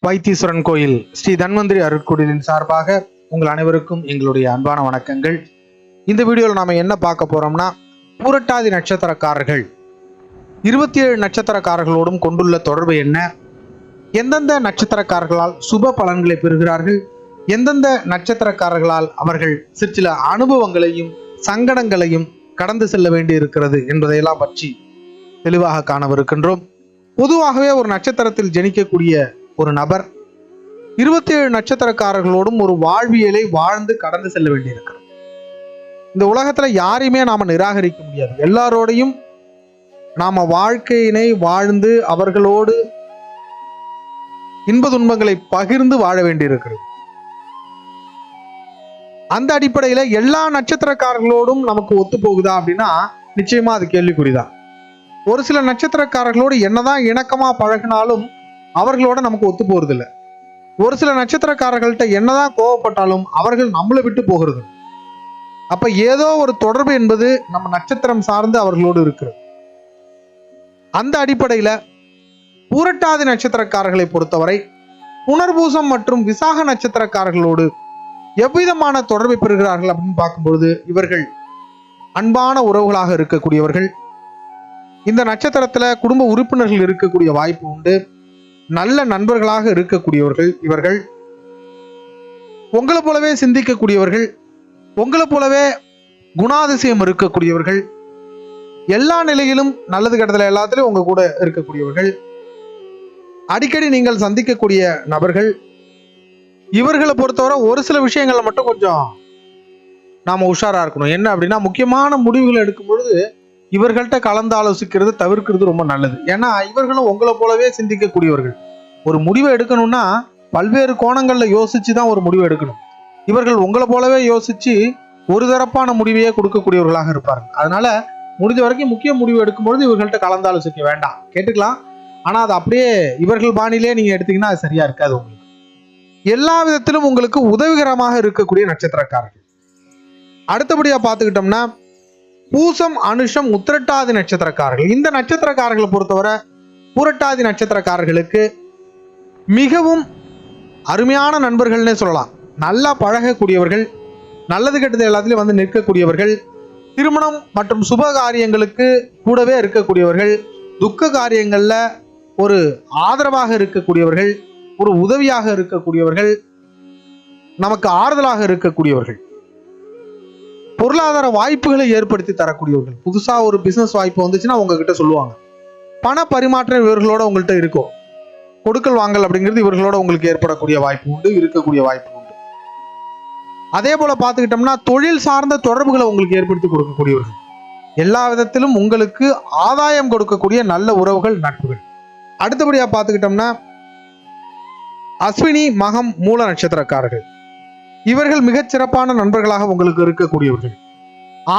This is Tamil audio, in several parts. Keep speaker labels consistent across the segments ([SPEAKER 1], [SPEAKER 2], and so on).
[SPEAKER 1] வைத்தீஸ்வரன் கோயில் ஸ்ரீ தன்வந்திரி அருட்குடிலின் சார்பாக உங்கள் அனைவருக்கும் எங்களுடைய அன்பான வணக்கங்கள். இந்த வீடியோவில் நாம் என்ன பார்க்க போறோம்னா, பூரட்டாதி நட்சத்திரக்காரர்கள் 27 நட்சத்திரக்காரர்களோடும் கொண்டுள்ள தொடர்பு என்ன, எந்தெந்த நட்சத்திரக்காரர்களால் சுப பலன்களை பெறுகிறார்கள், எந்தெந்த நட்சத்திரக்காரர்களால் அவர்கள் சிற்சில அனுபவங்களையும் சங்கடங்களையும் கடந்து செல்ல வேண்டி இருக்கிறது என்பதையெல்லாம் பற்றி தெளிவாக காணவிருக்கின்றோம். பொதுவாகவே ஒரு நட்சத்திரத்தில் ஜனிக்கக்கூடிய ஒரு நபர் 27 நட்சத்திரக்காரர்களோடும் ஒரு வாழ்வியலை வாழ்ந்து கடந்து செல்ல வேண்டியிருக்கிறது. இந்த உலகத்துல யாரையுமே நாம நிராகரிக்க முடியாது. எல்லாரோடையும் நாம வாழ்க்கையினை வாழ்ந்து அவர்களோடு இன்ப துன்பங்களை பகிர்ந்து வாழ வேண்டியிருக்கிறது. அந்த அடிப்படையில எல்லா நட்சத்திரக்காரர்களோடும் நமக்கு ஒத்து போகுதா அப்படின்னா நிச்சயமா அது கேள்விக்குறிதான். ஒரு சில நட்சத்திரக்காரர்களோடு என்னதான் இணக்கமா பழகினாலும் அவர்களோட நமக்கு ஒத்து போறது இல்லை. ஒரு சில நட்சத்திரக்காரர்கள்ட்ட என்னதான் கோவப்பட்டாலும் அவர்கள் நம்மளை விட்டு போகிறது. அப்ப ஏதோ ஒரு தொடர்பு என்பது நம்ம நட்சத்திரம் சார்ந்து அவர்களோடு இருக்கிறது. அந்த அடிப்படையில பூரட்டாதி நட்சத்திரக்காரர்களை பொறுத்தவரை புனர்பூசம் மற்றும் விசாக நட்சத்திரக்காரர்களோடு எவ்விதமான தொடர்பை பெறுகிறார்கள் அப்படின்னு பார்க்கும்பொழுது, இவர்கள் அன்பான உறவுகளாக இருக்கக்கூடியவர்கள். இந்த நட்சத்திரத்துல குடும்ப உறுப்பினர்கள் இருக்கக்கூடிய வாய்ப்பு உண்டு. நல்ல நண்பர்களாக இருக்கக்கூடியவர்கள் இவர்கள். உங்களை போலவே சிந்திக்கக்கூடியவர்கள், உங்களை போலவே குணாதிசயம் இருக்கக்கூடியவர்கள், எல்லா நிலையிலும் நல்லது கெட்டதுல எல்லாத்திலும் உங்க கூட இருக்கக்கூடியவர்கள், அடிக்கடி நீங்கள் சந்திக்கக்கூடிய நபர்கள். இவர்களை பொறுத்தவரை ஒரு சில விஷயங்கள்ல மட்டும் கொஞ்சம் நாம உஷாரா இருக்கணும். என்ன அப்படின்னா, முக்கியமான முடிவுகளை எடுக்கும் பொழுது இவர்கள்ட்ட கலந்து ஆலோசிக்கிறது தவிர்க்கிறது ரொம்ப நல்லது. ஏன்னா இவர்களும் உங்களை போலவே சிந்திக்கக்கூடியவர்கள். ஒரு முடிவை எடுக்கணும்னா பல்வேறு கோணங்கள்ல யோசிச்சு தான் ஒரு முடிவை எடுக்கணும். இவர்கள் உங்களை போலவே யோசிச்சு ஒரு தரப்பான முடிவையே கொடுக்கக்கூடியவர்களாக இருப்பார்கள். அதனால முடிஞ்ச வரைக்கும் முக்கிய முடிவு எடுக்கும்பொழுது இவர்கள்ட்ட கலந்து ஆலோசிக்க வேண்டாம். கேட்டுக்கலாம், ஆனா அது அப்படியே இவர்கள் பாணியிலே நீங்க எடுத்தீங்கன்னா அது சரியா இருக்காது. உங்களுக்கு எல்லா விதத்திலும் உங்களுக்கு உதவிகரமாக இருக்கக்கூடிய நட்சத்திரக்காரர்கள். அடுத்தபடியா பார்த்துக்கிட்டோம்னா, பூசம், அனுஷம், உத்திரட்டாதி நட்சத்திரக்காரர்கள். இந்த நட்சத்திரக்காரர்களை பொறுத்தவரை பூரட்டாதி நட்சத்திரக்காரர்களுக்கு மிகவும் அருமையான நண்பர்கள்னே சொல்லலாம். நல்லா பழகக்கூடியவர்கள், நல்லது கெட்டது எல்லாத்திலையும் வந்து நிற்கக்கூடியவர்கள், திருமணம் மற்றும் சுப காரியங்களுக்கு கூடவே இருக்கக்கூடியவர்கள், துக்க காரியங்கள்ல ஒரு ஆதரவாக இருக்கக்கூடியவர்கள், ஒரு உதவியாக இருக்கக்கூடியவர்கள், நமக்கு ஆறுதலாக இருக்கக்கூடியவர்கள், பொருளாதார வாய்ப்புகளை ஏற்படுத்தி தரக்கூடியவர்கள். புதுசா ஒரு பிசினஸ் வாய்ப்பு வந்துச்சுன்னா உங்ககிட்ட சொல்லுவாங்க. பண பரிமாற்றம் இவர்களோட உங்கள்கிட்ட இருக்கும். கொடுக்கல் வாங்கல் அப்படிங்கிறது இவர்களோட உங்களுக்கு ஏற்படக்கூடிய வாய்ப்பு உண்டு, இருக்கக்கூடிய வாய்ப்பு உண்டு. அதே போல பார்த்துக்கிட்டோம்னா, தொழில் சார்ந்த தொடர்புகளை உங்களுக்கு ஏற்படுத்தி கொடுக்கக்கூடியவர்கள், எல்லா விதத்திலும் உங்களுக்கு ஆதாயம் கொடுக்கக்கூடிய நல்ல உறவுகள், நட்புகள். அடுத்தபடியா பார்த்துக்கிட்டோம்னா, அஸ்வினி, மகம், மூல நட்சத்திரக்காரர்கள். இவர்கள் மிகச் சிறப்பான நண்பர்களாக உங்களுக்கு இருக்கக்கூடியவர்கள்.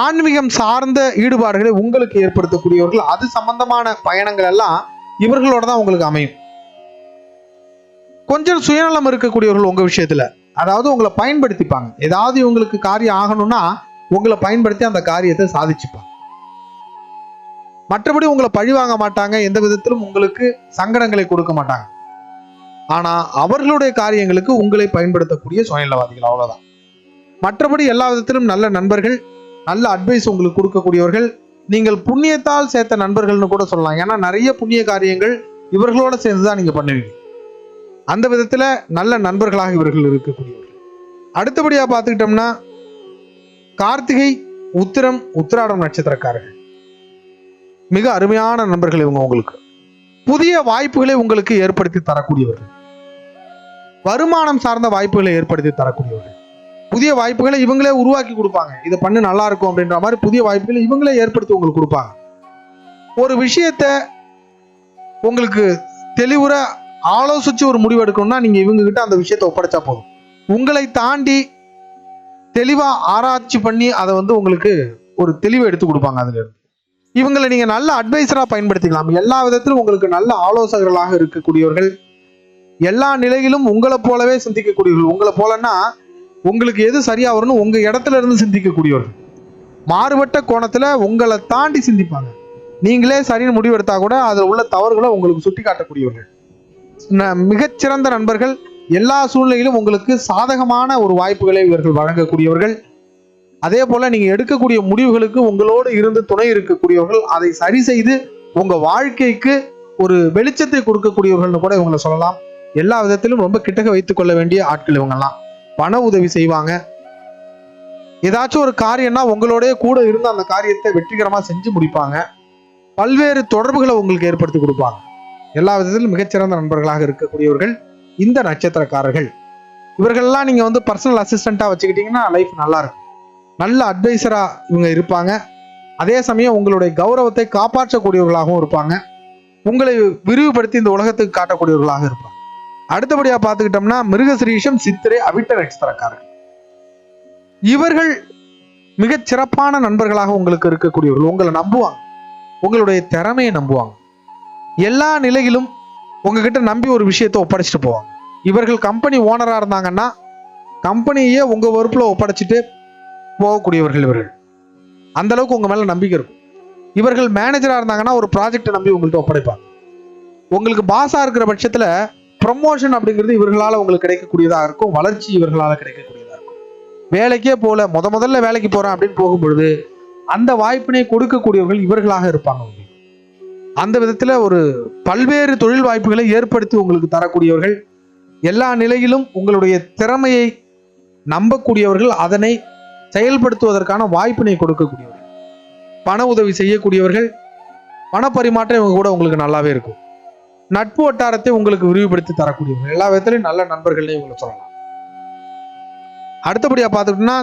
[SPEAKER 1] ஆன்மீகம் சார்ந்த ஈடுபாடுகளை உங்களுக்கு ஏற்படுத்தக்கூடியவர்கள். அது சம்பந்தமான பயணங்கள் எல்லாம் இவர்களோட தான் உங்களுக்கு அமையும். கொஞ்சம் சுயநலம் இருக்கக்கூடியவர்கள் உங்க விஷயத்துல, அதாவது உங்களை பயன்படுத்திப்பாங்க. ஏதாவது இவங்களுக்கு காரியம் ஆகணும்னா உங்களை பயன்படுத்தி அந்த காரியத்தை சாதிச்சுப்பாங்க. மற்றபடி உங்களை பழி வாங்க மாட்டாங்க, எந்த விதத்திலும் உங்களுக்கு சங்கடங்களை கொடுக்க மாட்டாங்க. ஆனா அவர்களுடைய காரியங்களுக்கு உங்களை பயன்படுத்தக்கூடிய சுயநலவாதிகள், அவ்வளவுதான். மற்றபடி எல்லா விதத்திலும் நல்ல நண்பர்கள், நல்ல அட்வைஸ் உங்களுக்கு கொடுக்கக்கூடியவர்கள். நீங்கள் புண்ணியத்தால் சேர்த்த நண்பர்கள்னு கூட சொல்லலாம். ஏன்னா நிறைய புண்ணிய காரியங்கள் இவர்களோட சேர்ந்துதான் நீங்க பண்ணுவீங்க. அந்த விதத்துல நல்ல நண்பர்களாக இவர்கள் இருக்கக்கூடியவர்கள். அடுத்தபடியா பார்த்துக்கிட்டோம்னா, கார்த்திகை, உத்திரம், உத்திராடம் நட்சத்திரக்காரர்கள் மிக அருமையான நண்பர்கள். இவங்க உங்களுக்கு புதிய வாய்ப்புகளை உங்களுக்கு ஏற்படுத்தி தரக்கூடியவர்கள், வருமானம் சார்ந்த வாய்ப்புகளை ஏற்படுத்தி தரக்கூடியவர்கள். புதிய வாய்ப்புகளை இவங்களே உருவாக்கி கொடுப்பாங்க. இதை பண்ணு நல்லா இருக்கும் அப்படின்ற மாதிரி புதிய வாய்ப்புகளை இவங்களே ஏற்படுத்தி உங்களுக்கு கொடுப்பாங்க. ஒரு விஷயத்த உங்களுக்கு தெளிவுற ஆலோசிச்சு ஒரு முடிவு எடுக்கணும்னா நீங்க இவங்க கிட்ட அந்த விஷயத்தை ஒப்படைச்சா போதும். உங்களை தாண்டி தெளிவா ஆராய்ச்சி பண்ணி அதை உங்களுக்கு ஒரு தெளிவை எடுத்து கொடுப்பாங்க. அதுல இருந்து இவங்களை நீங்க நல்ல அட்வைசரா பயன்படுத்திக்கலாம். எல்லா விதத்திலும் உங்களுக்கு நல்ல ஆலோசகர்களாக இருக்கக்கூடியவர்கள், எல்லா நிலையிலும் உங்களை போலவே சிந்திக்கக்கூடியவர்கள். உங்களை போலன்னா உங்களுக்கு எது சரியா வரும்னு உங்க இடத்துல இருந்து சிந்திக்கக்கூடியவர்கள். மாறுபட்ட கோணத்துல உங்களை தாண்டி சிந்திப்பாங்க. நீங்களே சரின்னு முடிவெடுத்தா கூட அதில் உள்ள தவறுகளை உங்களுக்கு சுட்டி காட்டக்கூடியவர்கள். மிகச்சிறந்த நண்பர்கள். எல்லா சூழ்நிலையிலும் உங்களுக்கு சாதகமான ஒரு வாய்ப்புகளை இவர்கள் வழங்கக்கூடியவர்கள். அதே போல நீங்க எடுக்கக்கூடிய முடிவுகளுக்கு உங்களோடு இருந்து துணை இருக்கக்கூடியவர்கள். அதை சரி செய்து உங்க வாழ்க்கைக்கு ஒரு வெளிச்சத்தை கொடுக்கக்கூடியவர்கள்னு கூட இவங்களை சொல்லலாம். எல்லா விதத்திலும் ரொம்ப கிட்டக வைத்துக் கொள்ள வேண்டிய ஆட்கள் இவங்கெல்லாம். பண உதவி செய்வாங்க. ஏதாச்சும் ஒரு காரியம்னா உங்களோடய கூட இருந்து அந்த காரியத்தை வெற்றிகரமா செஞ்சு முடிப்பாங்க. பல்வேறு தொடர்புகளை உங்களுக்கு ஏற்படுத்தி கொடுப்பாங்க. எல்லா விதத்திலும் மிகச்சிறந்த நண்பர்களாக இருக்கக்கூடியவர்கள் இந்த நட்சத்திரக்காரர்கள். இவர்கள்லாம் நீங்க வந்து பர்சனல் அசிஸ்டண்டா வச்சுக்கிட்டீங்கன்னா லைஃப் நல்லா இருக்கும். நல்ல அட்வைசரா இவங்க இருப்பாங்க. அதே சமயம் உங்களுடைய கௌரவத்தை காப்பாற்றக்கூடியவர்களாகவும் இருப்பாங்க. உங்களை விரிவுபடுத்தி இந்த உலகத்துக்கு காட்டக்கூடியவர்களாக இருப்பாங்க. அடுத்தபடியா பார்த்துக்கிட்டோம்னா மிருகசிரீஷம், சித்திரை, அவிட்ட நட்சத்திரக்காரர்கள். இவர்கள் மிகச் சிறப்பான நண்பர்களாக உங்களுக்கு இருக்கக்கூடியவர்கள். உங்களை நம்புவாங்க, உங்களுடைய திறமையை நம்புவாங்க. எல்லா நிலையிலும் உங்ககிட்ட நம்பி ஒரு விஷயத்தை ஒப்படைச்சிட்டு போவாங்க. இவர்கள் கம்பெனி ஓனரா இருந்தாங்கன்னா கம்பெனியே உங்க பொறுப்புல ஒப்படைச்சிட்டு போகக்கூடியவர்கள் இவர்கள். அந்த அளவுக்கு உங்க மேல நம்பிக்கை இருக்கும். இவர்கள் மேனேஜரா இருந்தாங்கன்னா ஒரு ப்ராஜெக்டை நம்பி உங்கள்கிட்ட ஒப்படைப்பாங்க. உங்களுக்கு பாஸா இருக்கிற பட்சத்துல ப்ரமோஷன் அப்படிங்கிறது இவர்களால உங்களுக்கு கிடைக்கக்கூடியதாக இருக்கும். வளர்ச்சி இவர்களால கிடைக்கக்கூடியதாக இருக்கும். வேலைக்கே போல முதல்ல வேலைக்கு போறேன் அப்படின்னு போகும்பொழுது அந்த வாய்ப்பினை கொடுக்கக்கூடியவர்கள் இவர்களாக இருப்பாங்க. அந்த விதத்துல ஒரு பல்வேறு தொழில் வாய்ப்புகளை ஏற்படுத்தி உங்களுக்கு தரக்கூடியவர்கள். எல்லா நிலையிலும் உங்களுடைய திறமையை நம்பக்கூடியவர்கள், அதனை செயல்படுத்துவதற்கான வாய்ப்பினை கொடுக்கக்கூடியவர்கள், பண உதவி செய்யக்கூடியவர்கள். பணப்பரிமாற்றம் இவங்க கூட உங்களுக்கு நல்லாவே இருக்கும். நட்பு வட்டாரத்தை உங்களுக்கு விரிவுபடுத்தி தரக்கூடியவர்கள். எல்லா விதத்திலையும் நல்ல நண்பர்களே இவங்களை சொல்லலாம். அடுத்தபடியா பார்த்துக்கிட்டோம்னா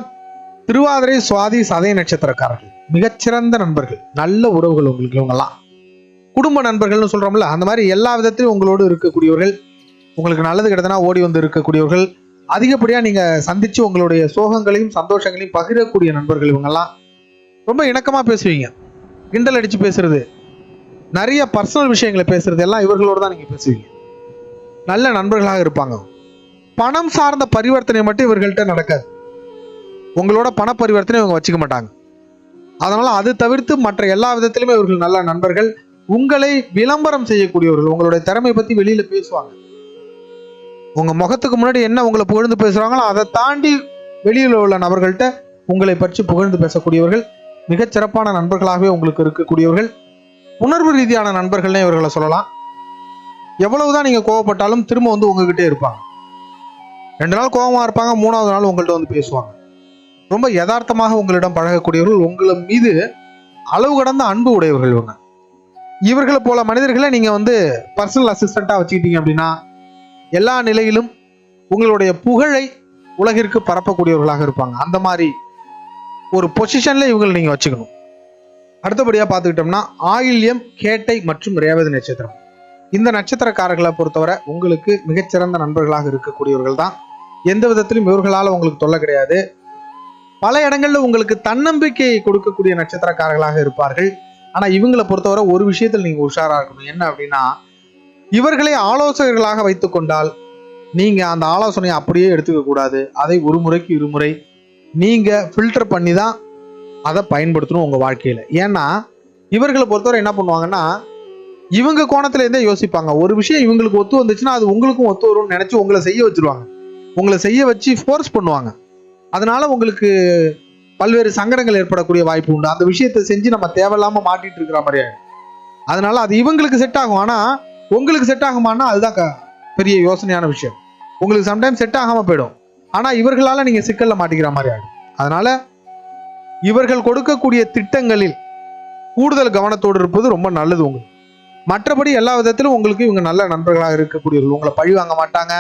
[SPEAKER 1] திருவாதிரை, சுவாதி, சதய நட்சத்திரக்காரர்கள் மிகச்சிறந்த நண்பர்கள். நல்ல உறவுகள் உங்களுக்கு இவங்கெல்லாம். குடும்ப நண்பர்கள்னு சொல்றோம்ல, அந்த மாதிரி எல்லா விதத்திலும் உங்களோடு இருக்கக்கூடியவர்கள். உங்களுக்கு நல்லது கிடதுனா ஓடி வந்து இருக்கக்கூடியவர்கள். அதிகப்படியா நீங்க சந்திச்சு உங்களுடைய சோகங்களையும் சந்தோஷங்களையும் பகிரக்கூடிய நண்பர்கள் இவங்கெல்லாம். ரொம்ப இணக்கமா பேசுவீங்க. கிண்டல் அடிச்சு பேசுறது, நிறைய பர்சனல் விஷயங்களை பேசுறது எல்லாம் இவர்களோடு தான் நீங்க பேசுவீங்க. நல்ல நண்பர்களாக இருப்பாங்க. பணம் சார்ந்த பரிவர்த்தனை மட்டும் இவர்கள்ட்ட நடக்காது. உங்களோட பண பரிவர்த்தனை இவங்க வச்சுக்க மாட்டாங்க. அதனால அது தவிர்த்து மற்ற எல்லா விதத்திலுமே இவர்கள் நல்ல நண்பர்கள். உங்களை விளம்பரம் செய்யக்கூடியவர்கள். உங்களுடைய திறமை பத்தி வெளியில பேசுவாங்க. உங்க முகத்துக்கு முன்னாடி என்ன உங்களை புகழ்ந்து பேசுறாங்களோ அதை தாண்டி வெளியில் உள்ள நபர்கள்ட்ட உங்களை பற்றி புகழ்ந்து பேசக்கூடியவர்கள். மிகச் சிறப்பான நண்பர்களாகவே உங்களுக்கு இருக்கக்கூடியவர்கள். உணர்வு ரீதியான நண்பர்கள்னே இவர்களை சொல்லலாம். எவ்வளவுதான் நீங்க கோவப்பட்டாலும் திரும்ப வந்து உங்ககிட்டே இருப்பாங்க. 2 நாள் கோபமா இருப்பாங்க, 3வது நாள் உங்கள்கிட்ட வந்து பேசுவாங்க. ரொம்ப யதார்த்தமாக உங்களிடம் பழகக்கூடியவர்கள். உங்களை மீது அளவு கடந்த அன்பு உடையவர்கள் இவங்க. இவர்களை போல மனிதர்களை நீங்க வந்து பர்சனல் அசிஸ்டண்டா வச்சுக்கிட்டீங்க அப்படின்னா எல்லா நிலையிலும் உங்களுடைய புகழை உலகிற்கு பரப்பக்கூடியவர்களாக இருப்பாங்க. அந்த மாதிரி ஒரு பொசிஷன்ல இவங்களை நீங்க வச்சுக்கணும். அடுத்தபடியா பார்த்துக்கிட்டோம்னா ஆயில்யம், கேட்டை மற்றும் ரேவதி நட்சத்திரம். இந்த நட்சத்திரக்காரர்களை பொறுத்தவரை உங்களுக்கு மிகச்சிறந்த நண்பர்களாக இருக்கக்கூடியவர்கள் தான். எந்த விதத்திலும் இவர்களால் உங்களுக்கு தொல்லை கிடையாது. பல இடங்கள்ல உங்களுக்கு தன்னம்பிக்கையை கொடுக்கக்கூடிய நட்சத்திரக்காரர்களாக இருப்பார்கள். ஆனா இவங்களை பொறுத்தவரை ஒரு விஷயத்தில் நீங்க உஷாரா இருக்கணும். என்ன அப்படின்னா, இவர்களை ஆலோசகர்களாக வைத்துக் கொண்டால் நீங்க அந்த ஆலோசனையை அப்படியே எடுத்துக்க கூடாது. அதை ஒரு முறைக்கு இருமுறை நீங்க ஃபில்டர் பண்ணி தான் அதை பயன்படுத்தணும் உங்க வாழ்க்கையில. ஏன்னா இவர்களை பொறுத்தவரை என்ன பண்ணுவாங்கன்னா, இவங்க கோணத்துல இருந்தே யோசிப்பாங்க. ஒரு விஷயம் இவங்களுக்கு ஒத்து வந்துச்சுன்னா அது உங்களுக்கும் ஒத்து வரும்னு நினைச்சு உங்களை செய்ய வச்சிருவாங்க. உங்களை செய்ய வச்சு ஃபோர்ஸ் பண்ணுவாங்க. அதனால உங்களுக்கு பல்வேறு சங்கடங்கள் ஏற்படக்கூடிய வாய்ப்பு உண்டு. அந்த விஷயத்தை செஞ்சு நம்ம தேவையில்லாம மாட்டிட்டு இருக்கிற மாதிரி ஆயிடும். அதனால அது இவங்களுக்கு செட் ஆகும். ஆனா உங்களுக்கு செட் ஆகுமானா அதுதான் பெரிய யோசனையான விஷயம். உங்களுக்கு சம்டைம் செட் ஆகாம போயிடும். ஆனா இவர்களால நீங்க சிக்கல்ல மாட்டிக்கிற மாதிரி ஆயிடும். அதனால இவர்கள் கொடுக்கக்கூடிய திட்டங்களில் கூடுதல் கவனத்தோடு இருப்பது ரொம்ப நல்லது உங்களுக்கு. மற்றபடி எல்லா விதத்திலும் உங்களுக்கு இவங்க நல்ல நண்பர்களாக இருக்கக்கூடியவர்கள். உங்களை பழி வாங்க மாட்டாங்க.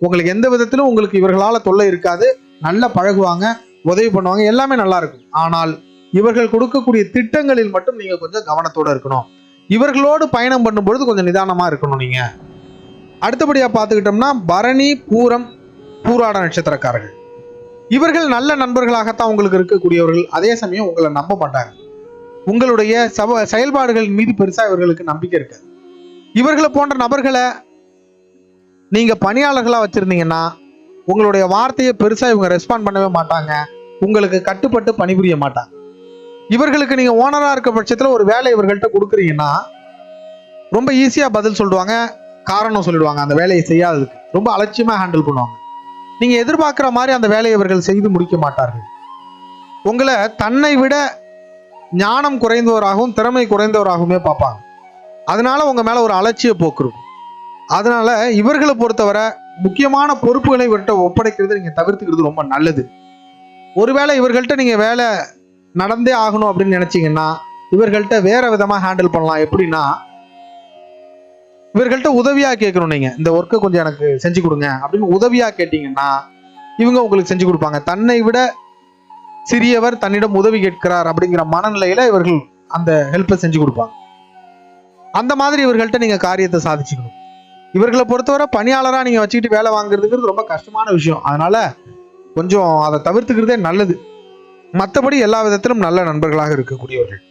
[SPEAKER 1] உங்களுக்கு எந்த விதத்திலும் உங்களுக்கு இவர்களால தொல்லை இருக்காது. நல்லா பழகுவாங்க, உதவி பண்ணுவாங்க, எல்லாமே நல்லா இருக்கும். ஆனால் இவர்கள் கொடுக்கக்கூடிய திட்டங்களில் மட்டும் நீங்க கொஞ்சம் கவனத்தோட இருக்கணும். இவர்களோடு பயணம் பண்ணும்பொழுது கொஞ்சம் நிதானமா இருக்கணும் நீங்க. அடுத்தபடியா பார்த்துக்கிட்டோம்னா பரணி, பூரம், பூராட நட்சத்திரக்காரர்கள். இவர்கள் நல்ல நண்பர்களாகத்தான் உங்களுக்கு இருக்கக்கூடியவர்கள். அதே சமயம் உங்களை நம்ப மாட்டாங்க. உங்களுடைய செயல்பாடுகள் மீது பெருசா இவர்களுக்கு நம்பிக்கை இருக்காது. இவர்களை போன்ற நபர்களை நீங்க பணியாளர்களா வச்சிருந்தீங்கன்னா உங்களுடைய வார்த்தையை பெருசா இவங்க ரெஸ்பாண்ட் பண்ணவே மாட்டாங்க. உங்களுக்கு கட்டுப்பட்டு பணிபுரிய மாட்டாங்க. இவர்களுக்கு நீங்க ஓனரா இருக்க பட்சத்துல ஒரு வேலை இவர்கள்ட்ட கொடுக்குறீங்கன்னா ரொம்ப ஈஸியா பதில் சொல்லுவாங்க. காரணம் சொல்லிடுவாங்க அந்த வேலையை செய்யாததுக்கு. ரொம்ப அலட்சியமா ஹேண்டில் பண்ணுவாங்க. நீங்க எதிர்பார்க்கிற மாதிரி அந்த வேலையை இவர்கள் செய்து முடிக்க மாட்டார்கள். உங்களை தன்னை விட ஞானம் குறைந்தவராகவும் திறமை குறைந்தவராகவுமே பார்ப்பாங்க. அதனால உங்க மேல ஒரு அலட்சிய போக்கு இருக்கும். அதனால இவர்களை பொறுத்தவரை முக்கியமான பொறுப்புகளை இவர்கிட்ட ஒப்படைக்கிறது நீங்க தவிர்த்துக்கிறது ரொம்ப நல்லது. ஒருவேளை இவர்கள்ட்ட நீங்க வேலை நடந்தே ஆகணும் அப்படின்னு நினைச்சீங்கன்னா இவர்கள்ட்ட வேற விதமா ஹேண்டில் பண்ணலாம். எப்படின்னா, இவர்கள்ட்ட உதவியா கேட்கணும். நீங்க இந்த ஒர்க்கை கொஞ்சம் எனக்கு செஞ்சு கொடுங்க அப்படின்னு உதவியா கேட்டீங்கன்னா இவங்க உங்களுக்கு செஞ்சு கொடுப்பாங்க. தன்னை விட சிறியவர் தன்னிடம் உதவி கேட்கிறார் அப்படிங்கிற மனநிலையில இவர்கள் அந்த ஹெல்ப்பை செஞ்சு கொடுப்பாங்க. அந்த மாதிரி இவர்கள்ட்ட நீங்க காரியத்தை சாதிச்சுக்கணும். இவர்களை பொறுத்தவரை பணியாளரா நீங்க வச்சுக்கிட்டு வேலை வாங்குறதுங்கிறது ரொம்ப கஷ்டமான விஷயம். அதனால கொஞ்சம் அதை தவிர்த்துக்கிறதே நல்லது. மற்றபடி எல்லா விதத்திலும் நல்ல நண்பர்களாக இருக்கக்கூடியவர்கள்.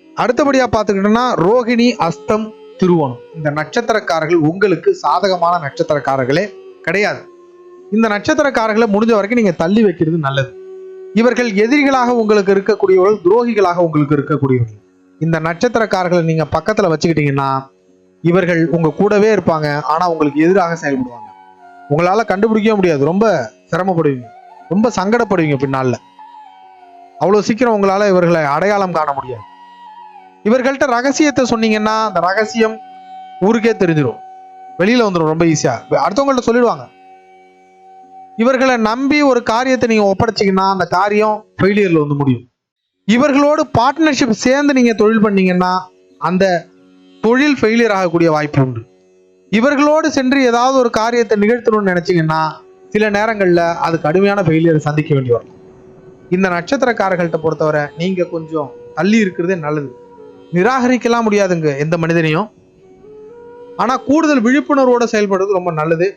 [SPEAKER 1] அடுத்தபடியா பார்த்துக்கிட்டோம்னா ரோகிணி, அஸ்தம், திருவோணம் இந்த நட்சத்திரக்காரர்கள் உங்களுக்கு சாதகமான நட்சத்திரக்காரர்களே கிடையாது. இந்த நட்சத்திரக்காரர்களை முடிஞ்ச வரைக்கும் நீங்க தள்ளி வைக்கிறது நல்லது. இவர்கள் எதிரிகளாக உங்களுக்கு இருக்கக்கூடியவர்கள், துரோகிகளாக உங்களுக்கு இருக்கக்கூடியவர்கள். இந்த நட்சத்திரக்காரர்களை நீங்க பக்கத்துல வச்சுக்கிட்டீங்கன்னா இவர்கள் உங்க கூடவே இருப்பாங்க. ஆனா உங்களுக்கு எதிராக செயல்படுவாங்க. உங்களால கண்டுபிடிக்கவே முடியாது. ரொம்ப சிரமப்படுவீங்க, ரொம்ப சங்கடப்படுவீங்க. பின்னால அவ்வளவு சீக்கிரம் உங்களால இவர்களை அடையாளம் காண முடியாது. இவர்கள்ட்ட ரகசியத்தை சொன்னீங்கன்னா அந்த ரகசியம் ஊருக்கே தெரிஞ்சிடும், வெளியில வந்துடும் ரொம்ப ஈஸியா. அடுத்தவங்கள்ட்ட சொல்லிடுவாங்க. இவர்களை நம்பி ஒரு காரியத்தை நீங்க ஒப்படைச்சிங்கன்னா அந்த காரியம் ஃபெயிலியர்ல வந்து முடியும். இவர்களோடு பார்ட்னர்ஷிப் சேர்ந்து நீங்க தொழில் பண்ணீங்கன்னா அந்த தொழில் ஃபெயிலியர் ஆகக்கூடிய வாய்ப்பு உண்டு. இவர்களோடு சென்று ஏதாவது ஒரு காரியத்தை நிகழ்த்தணும்னு நினைச்சீங்கன்னா சில நேரங்கள்ல அது கடுமையான ஃபெயிலியரை சந்திக்க வேண்டி வரும். இந்த நட்சத்திரக்காரர்கள்ட்ட பொறுத்தவரை நீங்க கொஞ்சம் தள்ளி இருக்கிறதே நல்லது. நிராகரிக்கலாம் முடியாதுங்க எந்த மனிதனையும். ஆனா கூடுதல் விழிப்புணர்வோட செயல்படுறது ரொம்ப நல்லது.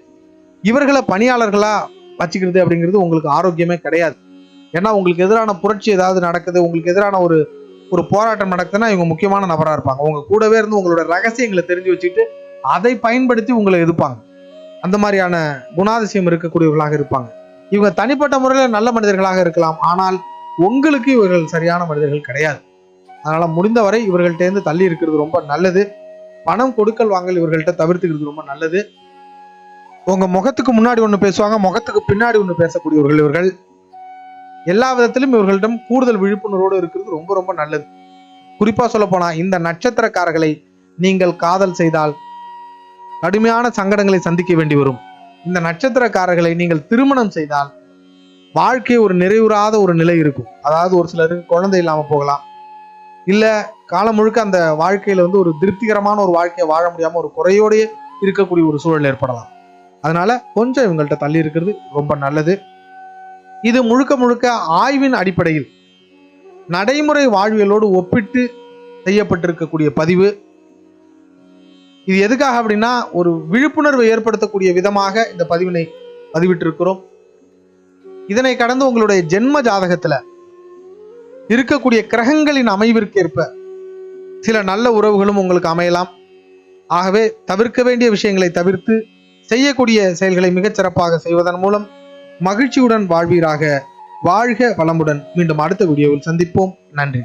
[SPEAKER 1] இவர்களை பணியாளர்களா வச்சுக்கிறது அப்படிங்கிறது உங்களுக்கு ஆரோக்கியமே கிடையாது. ஏன்னா உங்களுக்கு எதிரான புரட்சி ஏதாவது நடக்குது, உங்களுக்கு எதிரான ஒரு போராட்டம் நடக்குதுன்னா இவங்க முக்கியமான நபராக இருப்பாங்க. உங்க கூடவே இருந்து உங்களோட ரகசியங்களை தெரிஞ்சு வச்சுட்டு அதை பயன்படுத்தி உங்களை எதிர்ப்பாங்க. அந்த மாதிரியான குணாதிசயம் இருக்கக்கூடியவர்களாக இருப்பாங்க. இவங்க தனிப்பட்ட முறையில் நல்ல மனிதர்களாக இருக்கலாம், ஆனால் உங்களுக்கு இவர்கள் சரியான மனிதர்கள் கிடையாது. அதனால முடிந்தவரை இவர்கள்ட்ட இருந்து தள்ளி இருக்கிறது ரொம்ப நல்லது. பணம் கொடுக்கல் வாங்கல் இவர்கள்ட்ட தவிர்த்துக்கிறது ரொம்ப நல்லது. உங்க முகத்துக்கு முன்னாடி ஒண்ணு பேசுவாங்க, முகத்துக்கு பின்னாடி ஒண்ணு பேசக்கூடியவர்கள் இவர்கள். எல்லா விதத்திலும் இவர்களிடம் கூடுதல் விழிப்புணர்வோடு இருக்கிறது ரொம்ப ரொம்ப நல்லது. குறிப்பா சொல்ல போனா இந்த நட்சத்திரக்காரர்களை நீங்கள் காதல் செய்தால் கடுமையான சங்கடங்களை சந்திக்க வேண்டி வரும். இந்த நட்சத்திரக்காரர்களை நீங்கள் திருமணம் செய்தால் வாழ்க்கை ஒரு நிறைவுறாத ஒரு நிலை இருக்கும். அதாவது ஒரு சிலருக்கு குழந்தை இல்லாம போகலாம், இல்ல காலம் முழுக்க அந்த வாழ்க்கையில ஒரு திருப்திகரமான ஒரு வாழ்க்கையை வாழ முடியாம ஒரு குறையோடய இருக்கக்கூடிய ஒரு சூழல் ஏற்படலாம். அதனால கொஞ்சம் இவங்கள்ட்ட தள்ளி இருக்கிறது ரொம்ப நல்லது. இது முழுக்க முழுக்க ஆய்வின் அடிப்படையில் நடைமுறை வாழ்வியலோடு ஒப்பிட்டு செய்யப்பட்டிருக்கக்கூடிய பதிவு. இது எதுக்காக அப்படின்னா ஒரு விழிப்புணர்வை ஏற்படுத்தக்கூடிய விதமாக இந்த பதிவினை பதிவிட்டிருக்கிறோம். இதனை கடந்து உங்களுடைய ஜென்ம ஜாதகத்துல இருக்கக்கூடிய கிரகங்களின் அமைவிற்கேற்ப சில நல்ல உறவுகளும் உங்களுக்கு அமையலாம். ஆகவே தவிர்க்க வேண்டிய விஷயங்களை தவிர்த்து செய்யக்கூடிய செயல்களை மிகச் சிறப்பாக செய்வதன் மூலம் மகிழ்ச்சியுடன் வாழ்வீராக. வாழ்க வளமுடன். மீண்டும் அடுத்த வீடியோவில் சந்திப்போம். நன்றி.